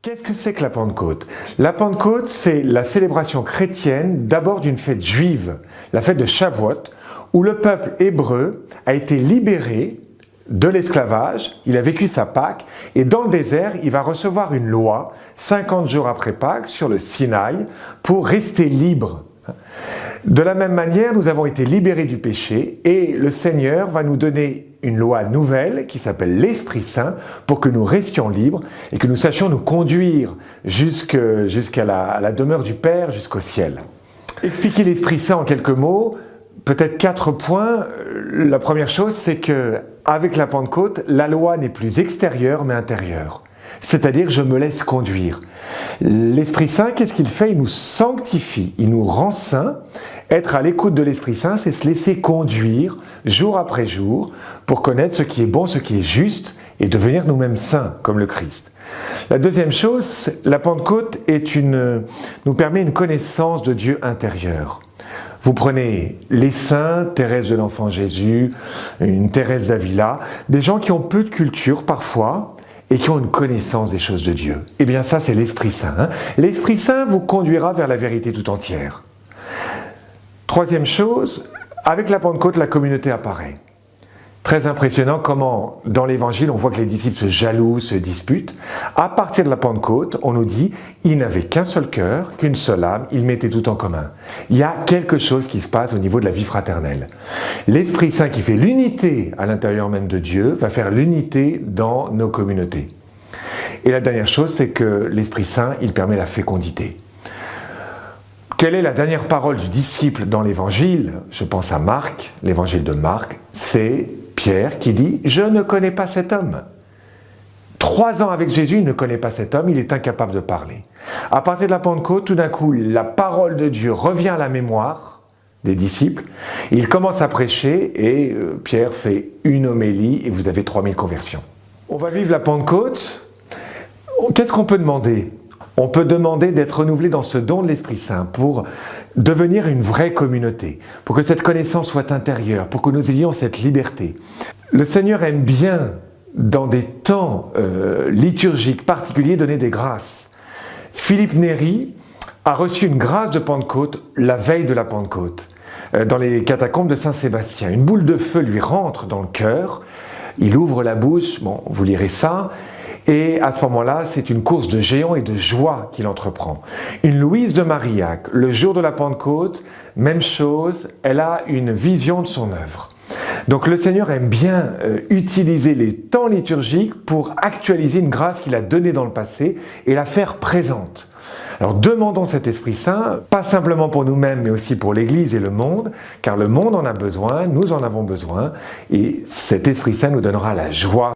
Qu'est-ce que c'est que la Pentecôte? La Pentecôte, c'est la célébration chrétienne d'abord d'une fête juive, la fête de Shavuot, où le peuple hébreu a été libéré de l'esclavage, il a vécu sa Pâque, et dans le désert, il va recevoir une loi, 50 jours après Pâques, sur le Sinaï, pour rester libre. De la même manière, nous avons été libérés du péché, et le Seigneur va nous donner une loi nouvelle qui s'appelle l'Esprit Saint pour que nous restions libres et que nous sachions nous conduire jusqu'à la demeure du Père, jusqu'au ciel. Expliquer l'Esprit Saint en quelques mots, peut-être 4 points. La première chose, c'est que avec la Pentecôte, la loi n'est plus extérieure mais intérieure. C'est-à-dire je me laisse conduire. L'Esprit Saint, qu'est-ce qu'il fait? Il nous sanctifie, il nous rend saints. Être à l'écoute de l'Esprit Saint, c'est se laisser conduire jour après jour pour connaître ce qui est bon, ce qui est juste et devenir nous-mêmes saints comme le Christ. La deuxième chose, la Pentecôte nous permet une connaissance de Dieu intérieur. Vous prenez les saints, Thérèse de l'Enfant Jésus, une Thérèse d'Avila, des gens qui ont peu de culture parfois, et qui ont une connaissance des choses de Dieu. Eh bien ça, c'est l'Esprit Saint. L'Esprit Saint vous conduira vers la vérité tout entière. Troisième chose, avec la Pentecôte, la communauté apparaît. Très impressionnant comment, dans l'Évangile, on voit que les disciples se jalousent, se disputent. À partir de la Pentecôte, on nous dit, ils n'avaient qu'un seul cœur, qu'une seule âme, ils mettaient tout en commun. Il y a quelque chose qui se passe au niveau de la vie fraternelle. L'Esprit Saint qui fait l'unité à l'intérieur même de Dieu va faire l'unité dans nos communautés. Et la dernière chose, c'est que l'Esprit Saint, il permet la fécondité. Quelle est la dernière parole du disciple dans l'Évangile? Je pense à Marc, l'Évangile de Marc, c'est Pierre qui dit « Je ne connais pas cet homme ». 3 ans avec Jésus, il ne connaît pas cet homme, il est incapable de parler. À partir de la Pentecôte, tout d'un coup, la parole de Dieu revient à la mémoire des disciples. Il commence à prêcher et Pierre fait une homélie et vous avez 3000 conversions. On va vivre la Pentecôte. Qu'est-ce qu'on peut demander? On peut demander d'être renouvelé dans ce don de l'Esprit Saint pour devenir une vraie communauté, pour que cette connaissance soit intérieure, pour que nous ayons cette liberté. Le Seigneur aime bien, dans des temps liturgiques particuliers, donner des grâces. Philippe Néri a reçu une grâce de Pentecôte la veille de la Pentecôte, dans les catacombes de Saint-Sébastien. Une boule de feu lui rentre dans le cœur, il ouvre la bouche, bon, vous lirez ça, et à ce moment-là, c'est une course de géants et de joie qu'il entreprend. Une Louise de Marillac, le jour de la Pentecôte, même chose, elle a une vision de son œuvre. Donc le Seigneur aime bien utiliser les temps liturgiques pour actualiser une grâce qu'il a donnée dans le passé et la faire présente. Alors demandons cet Esprit Saint, pas simplement pour nous-mêmes, mais aussi pour l'Église et le monde, car le monde en a besoin, nous en avons besoin, et cet Esprit Saint nous donnera la joie.